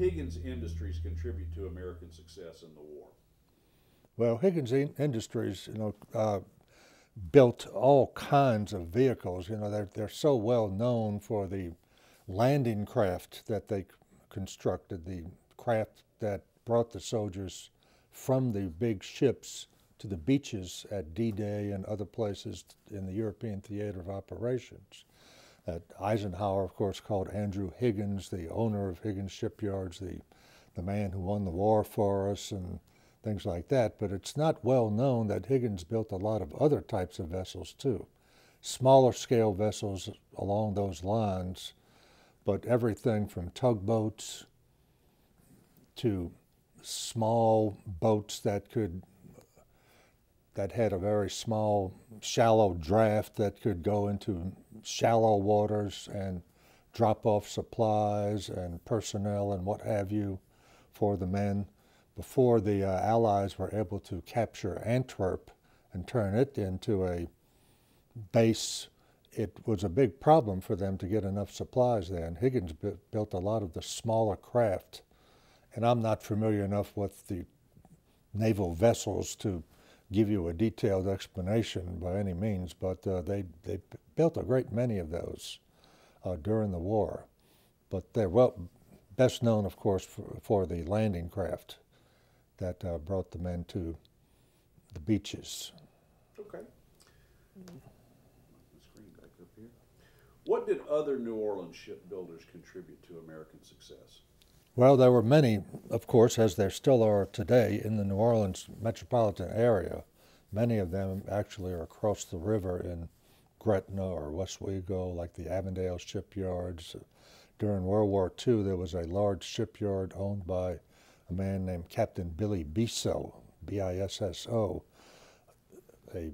Higgins Industries contribute to American success in the war? Well, Higgins Industries, built all kinds of vehicles. They're so well known for the landing craft that they constructed, the craft that brought the soldiers from the big ships to the beaches at D-Day and other places in the European theater of operations. Eisenhower, of course, called Andrew Higgins, the owner of Higgins Shipyards, the man who won the war for us and things like that. But it's not well known that Higgins built a lot of other types of vessels too. Smaller scale vessels along those lines, but everything from tugboats to small boats that had a very small, shallow draft that could go into shallow waters and drop off supplies and personnel and what have you for the men. Before the Allies were able to capture Antwerp and turn it into a base, it was a big problem for them to get enough supplies there. And Higgins built a lot of the smaller craft. And I'm not familiar enough with the naval vessels to give you a detailed explanation by any means, but they built a great many of those during the war. But they're best known, of course, for the landing craft that brought the men to the beaches. Okay. The screen back up here. What did other New Orleans shipbuilders contribute to American success? Well, there were many, of course, as there still are today in the New Orleans metropolitan area. Many of them actually are across the river in Gretna or Westwego, like the Avondale shipyards. During World War II, there was a large shipyard owned by a man named Captain Billy Bisso, B-I-S-S-O, a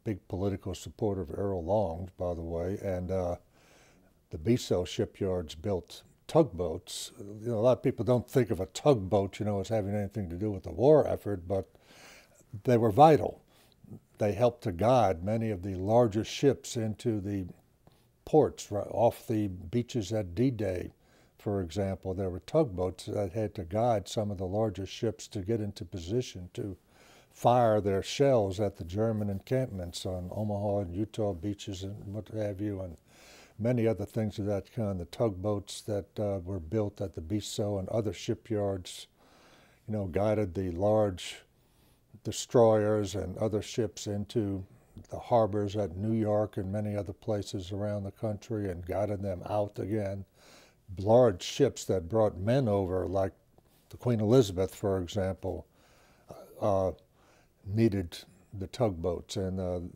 big political supporter of Earl Long, by the way, and the Bisso shipyards built tugboats. A lot of people don't think of a tugboat, as having anything to do with the war effort, but they were vital. They helped to guide many of the largest ships into the ports off the beaches at D-Day, for example. There were tugboats that had to guide some of the largest ships to get into position to fire their shells at the German encampments on Omaha and Utah beaches and what have you, and many other things of that kind. The tugboats that were built at the Bisso and other shipyards, guided the large destroyers and other ships into the harbors at New York and many other places around the country and guided them out again. Large ships that brought men over, like the Queen Elizabeth, for example, needed the tugboats, and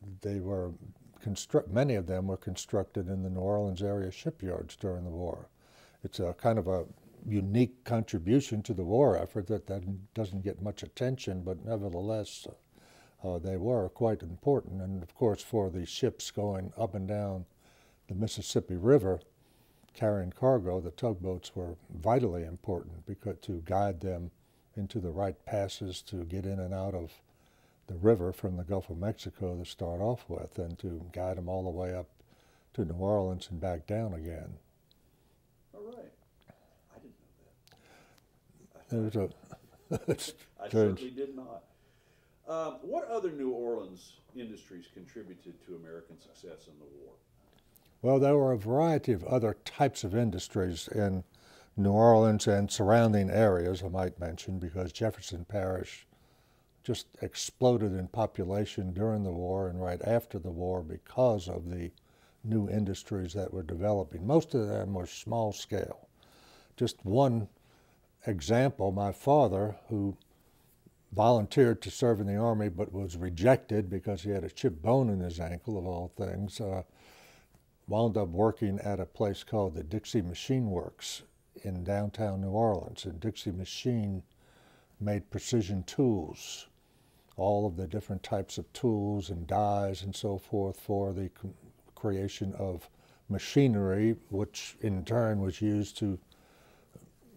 many of them were constructed in the New Orleans area shipyards during the war. It's a kind of a unique contribution to the war effort that doesn't get much attention, but nevertheless they were quite important. And of course, for the ships going up and down the Mississippi River carrying cargo, the tugboats were vitally important because to guide them into the right passes to get in and out of the river from the Gulf of Mexico to start off with, and to guide them all the way up to New Orleans and back down again. All right. I didn't know that. I certainly did not. What other New Orleans industries contributed to American success in the war? Well, there were a variety of other types of industries in New Orleans and surrounding areas, I might mention, because Jefferson Parish just exploded in population during the war and right after the war because of the new industries that were developing. Most of them were small scale. Just one example, my father, who volunteered to serve in the Army but was rejected because he had a chipped bone in his ankle, of all things, wound up working at a place called the Dixie Machine Works in downtown New Orleans. And Dixie Machine made precision tools, all of the different types of tools and dies and so forth for the creation of machinery, which in turn was used to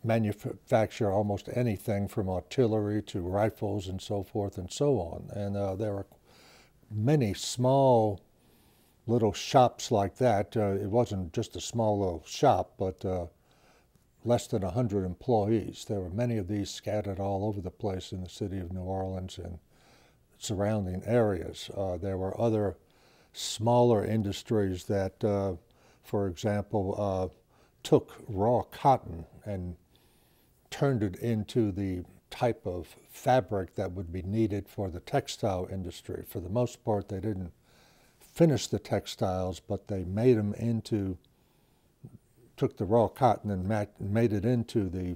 manufacture almost anything from artillery to rifles and so forth and so on. And there were many small little shops like that. It wasn't just a small little shop, but less than 100 employees. There were many of these scattered all over the place in the city of New Orleans and surrounding areas. There were other smaller industries that, for example, took raw cotton and turned it into the type of fabric that would be needed for the textile industry. For the most part, they didn't finish the textiles, but they made them into, took the raw cotton and made it into the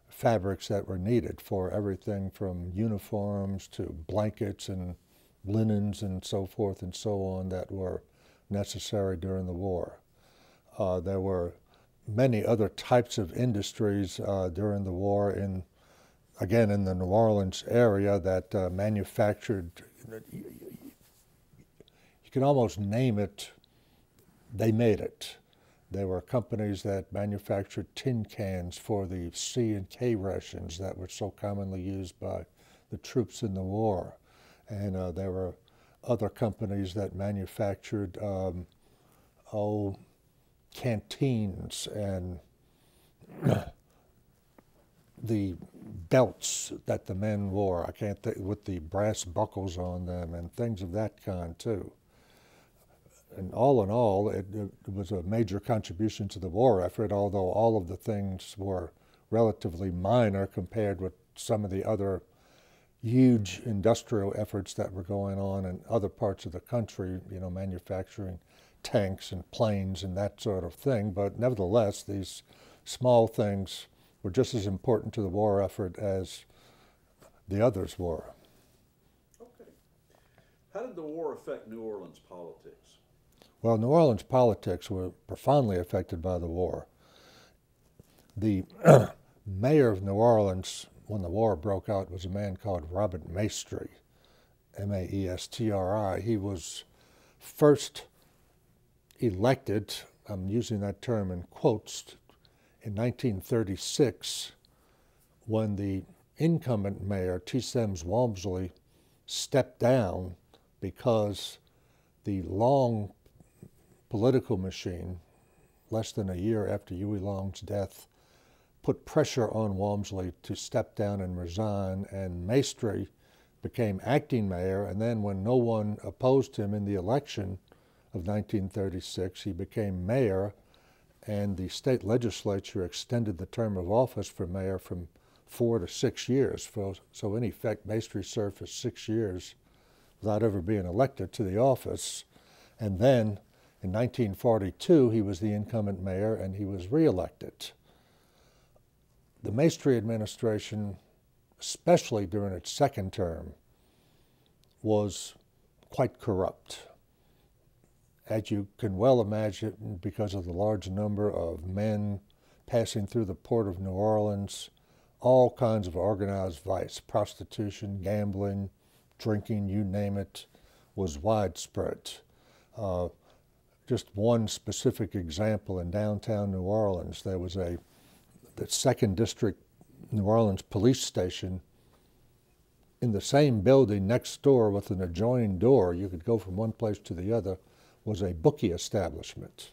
fabrics that were needed for everything from uniforms to blankets and linens and so forth and so on that were necessary during the war. There were many other types of industries during the war again in the New Orleans area that manufactured, you can almost name it, they made it. There were companies that manufactured tin cans for the C and K rations that were so commonly used by the troops in the war. And there were other companies that manufactured canteens and the belts that the men wore, I can't think, with the brass buckles on them and things of that kind too. And all in all, it was a major contribution to the war effort, although all of the things were relatively minor compared with some of the other huge industrial efforts that were going on in other parts of the country, you know, manufacturing tanks and planes and that sort of thing. But nevertheless, these small things were just as important to the war effort as the others were. Okay. How did the war affect New Orleans politics? Well, New Orleans politics were profoundly affected by the war. The mayor of New Orleans, when the war broke out, was a man called Robert Maestri, M-A-E-S-T-R-I. He was first elected, I'm using that term in quotes, in 1936, when the incumbent mayor, T. Sims Walmsley, stepped down because the long political machine, less than a year after Huey Long's death, put pressure on Walmsley to step down and resign, and Maestri became acting mayor, and then when no one opposed him in the election of 1936, he became mayor, and the state legislature extended the term of office for mayor from 4 to 6 years. So in effect, Maestri served for 6 years without ever being elected to the office, and then in 1942, he was the incumbent mayor, and he was reelected. The Maestri administration, especially during its second term, was quite corrupt. As you can well imagine, because of the large number of men passing through the port of New Orleans, all kinds of organized vice, prostitution, gambling, drinking, you name it, was widespread. Just one specific example, in downtown New Orleans, there was the 2nd District New Orleans police station. In the same building next door with an adjoining door, you could go from one place to the other, was a bookie establishment.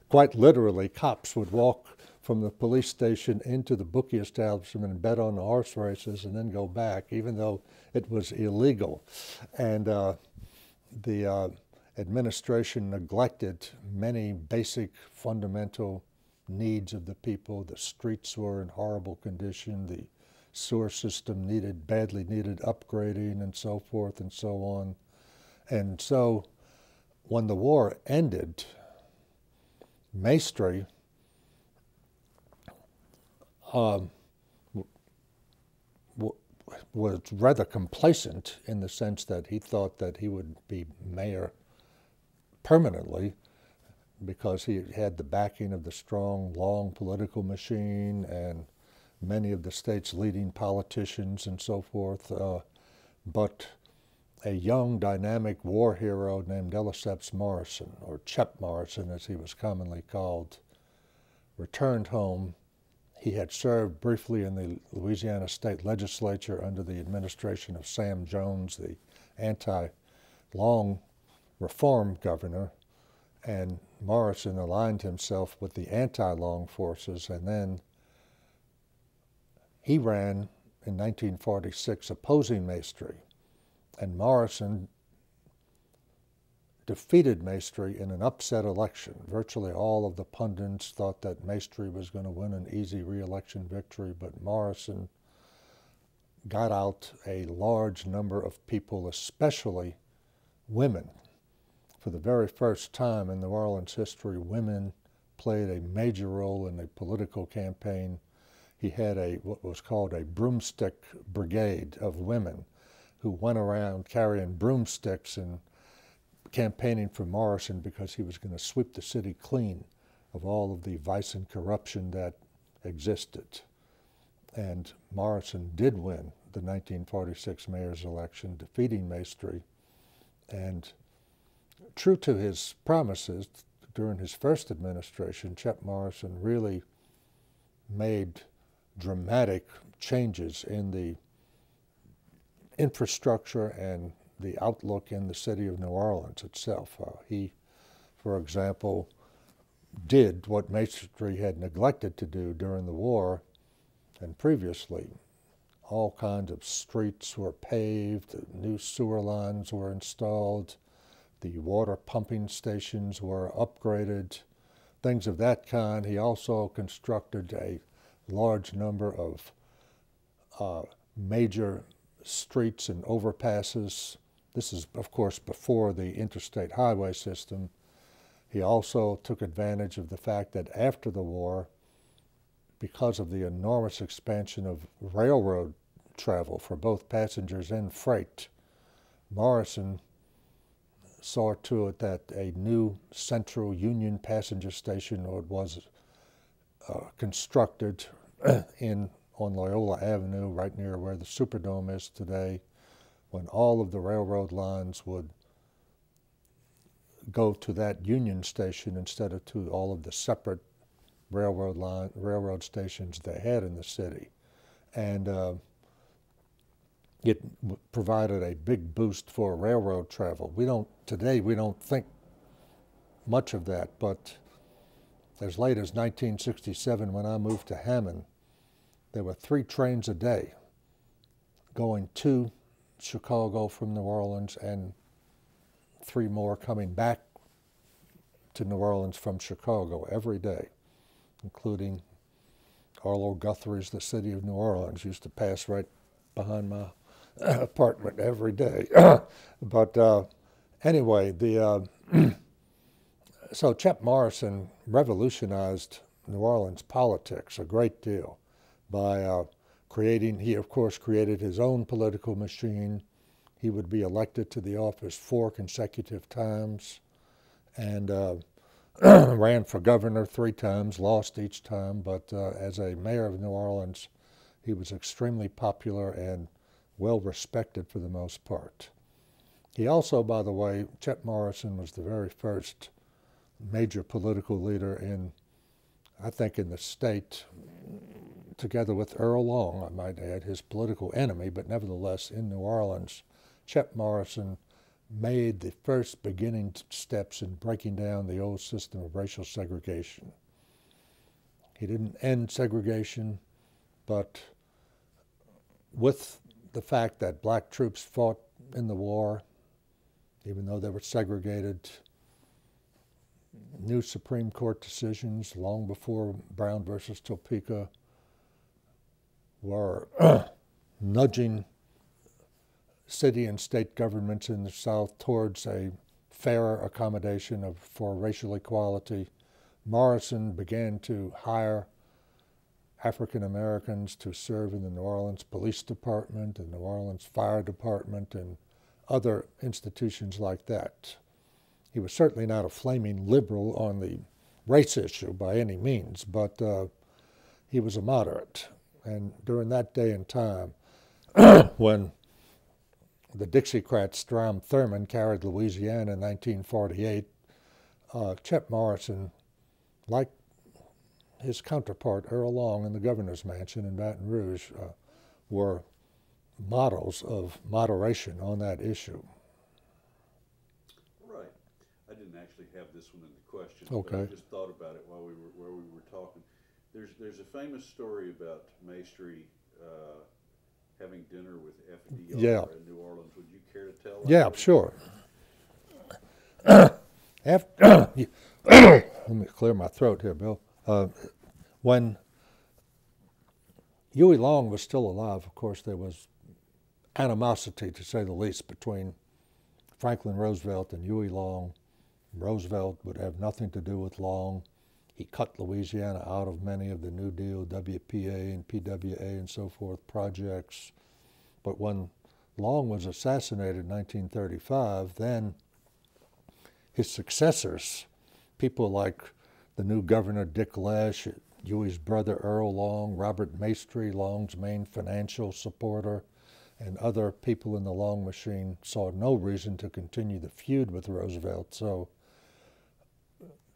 Quite literally, cops would walk from the police station into the bookie establishment and bet on the horse races and then go back, even though it was illegal. And the administration neglected many basic fundamental needs of the people. The streets were in horrible condition. The sewer system badly needed upgrading and so forth and so on. And so when the war ended, Maestri was rather complacent in the sense that he thought that he would be mayor permanently because he had the backing of the strong, long political machine and many of the state's leading politicians and so forth. But a young, dynamic war hero named Elliceps Morrison, or Chep Morrison as he was commonly called, returned home. He had served briefly in the Louisiana state legislature under the administration of Sam Jones, the anti-long reform governor, And Morrison aligned himself with the anti-Long forces, and then he ran in 1946 opposing Maestri, and Morrison defeated Maestri in an upset election. Virtually all of the pundits thought that Maestri was going to win an easy re-election victory, but Morrison got out a large number of people, especially women. For the very first time in New Orleans history, women played a major role in the political campaign. He had what was called a broomstick brigade of women who went around carrying broomsticks and campaigning for Morrison because he was going to sweep the city clean of all of the vice and corruption that existed. And Morrison did win the 1946 mayor's election, defeating Maestri. And true to his promises, during his first administration, Chet Morrison really made dramatic changes in the infrastructure and the outlook in the city of New Orleans itself. He, for example, did what Maestri had neglected to do during the war and previously. All kinds of streets were paved, new sewer lines were installed, the water pumping stations were upgraded, things of that kind. He also constructed a large number of major streets and overpasses. This is, of course, before the interstate highway system. He also took advantage of the fact that after the war, because of the enormous expansion of railroad travel for both passengers and freight, Morrison saw to it that a new Central Union passenger station was constructed on Loyola Avenue, right near where the Superdome is today, when all of the railroad lines would go to that Union station instead of to all of the separate railroad stations they had in the city. And it provided a big boost for railroad travel. Today we don't think much of that, but as late as 1967, when I moved to Hammond, there were 3 trains a day going to Chicago from New Orleans and 3 more coming back to New Orleans from Chicago every day, including Arlo Guthrie's The City of New Orleans used to pass right behind my apartment every day. But anyway, so Chet Morrison revolutionized New Orleans politics a great deal by he of course created his own political machine. He would be elected to the office 4 consecutive times and ran for governor 3 times, lost each time, but as a mayor of New Orleans, he was extremely popular and well respected for the most part. He also, by the way, Chet Morrison was the very first major political leader I think in the state, together with Earl Long, I might add, his political enemy, but nevertheless in New Orleans, Chet Morrison made the first beginning steps in breaking down the old system of racial segregation. He didn't end segregation, but with the fact that black troops fought in the war, even though they were segregated, new Supreme Court decisions long before Brown versus Topeka were nudging city and state governments in the South towards a fairer accommodation for racial equality. Morrison began to hire African Americans to serve in the New Orleans Police Department and New Orleans Fire Department and other institutions like that. He was certainly not a flaming liberal on the race issue by any means, but he was a moderate. And during that day and time, when the Dixiecrat Strom Thurmond carried Louisiana in 1948, Chet Morrison, like his counterpart Earl Long in the governor's mansion in Baton Rouge, were models of moderation on that issue. Right. I didn't actually actually have this one in the questions, Okay. but I just thought about it while we were talking. There's a famous story about Maestri having dinner with FDR Yeah. in New Orleans. Would you care to tell that? Yeah, sure. After, let me clear my throat here, Bill. When Huey Long was still alive, of course, there was animosity, to say the least, between Franklin Roosevelt and Huey Long. Roosevelt would have nothing to do with Long. He cut Louisiana out of many of the New Deal, WPA and PWA and so forth projects. But when Long was assassinated in 1935, then his successors, people like the new governor Dick Lash, Huey's brother Earl Long, Robert Maestri, Long's main financial supporter, and other people in the Long machine saw no reason to continue the feud with Roosevelt. So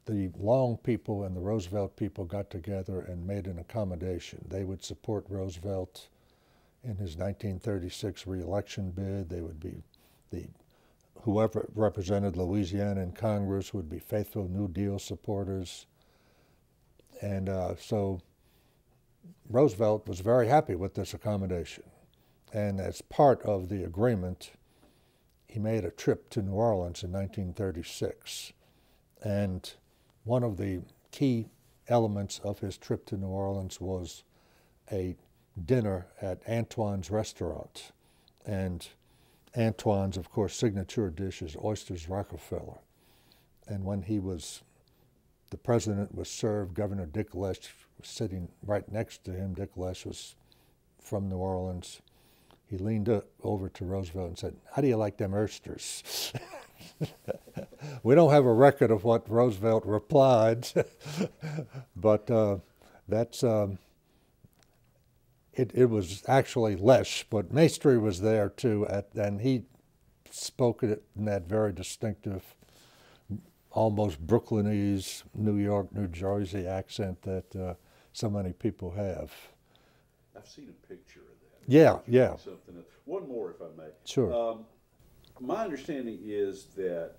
the Long people and the Roosevelt people got together and made an accommodation. They would support Roosevelt in his 1936 re-election bid. They would be whoever represented Louisiana in Congress would be faithful New Deal supporters. And so Roosevelt was very happy with this accommodation. And as part of the agreement, he made a trip to New Orleans in 1936. And one of the key elements of his trip to New Orleans was a dinner at Antoine's restaurant. And Antoine's, of course, signature dish is oysters Rockefeller. And when the president was served, Governor Dick Lash was sitting right next to him. Dick Lash was from New Orleans. He leaned over to Roosevelt and said, "How do you like them oysters?" We don't have a record of what Roosevelt replied, but it was actually Lesh, but Maestri was there too, and he spoke it in that very distinctive, almost Brooklynese, New York, New Jersey accent that so many people have. I've seen a picture of that. Yeah, yeah. Something else. One more, if I may. Sure. My understanding is that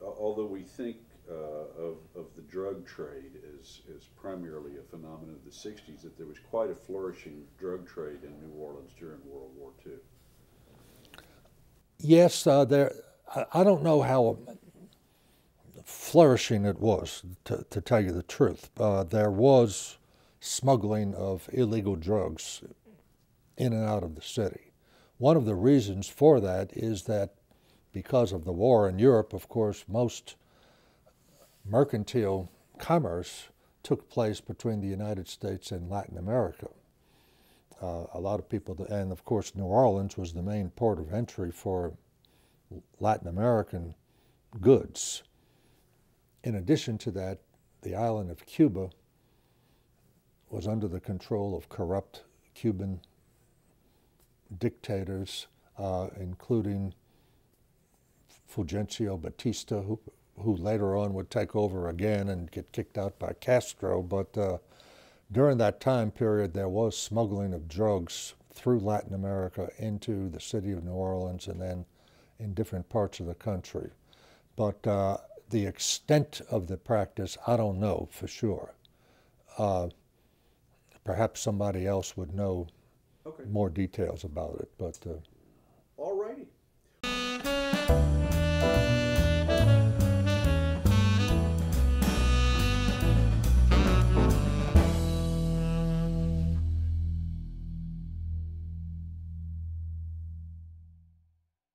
although we think of the drug trade as primarily a phenomenon of the 60s, that there was quite a flourishing drug trade in New Orleans during World War II. Yes, I don't know how flourishing it was, to tell you the truth. There was smuggling of illegal drugs in and out of the city. One of the reasons for that is that because of the war in Europe, of course, most mercantile commerce took place between the United States and Latin America. A lot of people, and of course New Orleans was the main port of entry for Latin American goods. In addition to that, the island of Cuba was under the control of corrupt Cuban dictators, including Fulgencio Batista, who later on would take over again and get kicked out by Castro. But during that time period, there was smuggling of drugs through Latin America into the city of New Orleans and then in different parts of the country. But the extent of the practice, I don't know for sure. Perhaps somebody else would know more details about it. But all righty.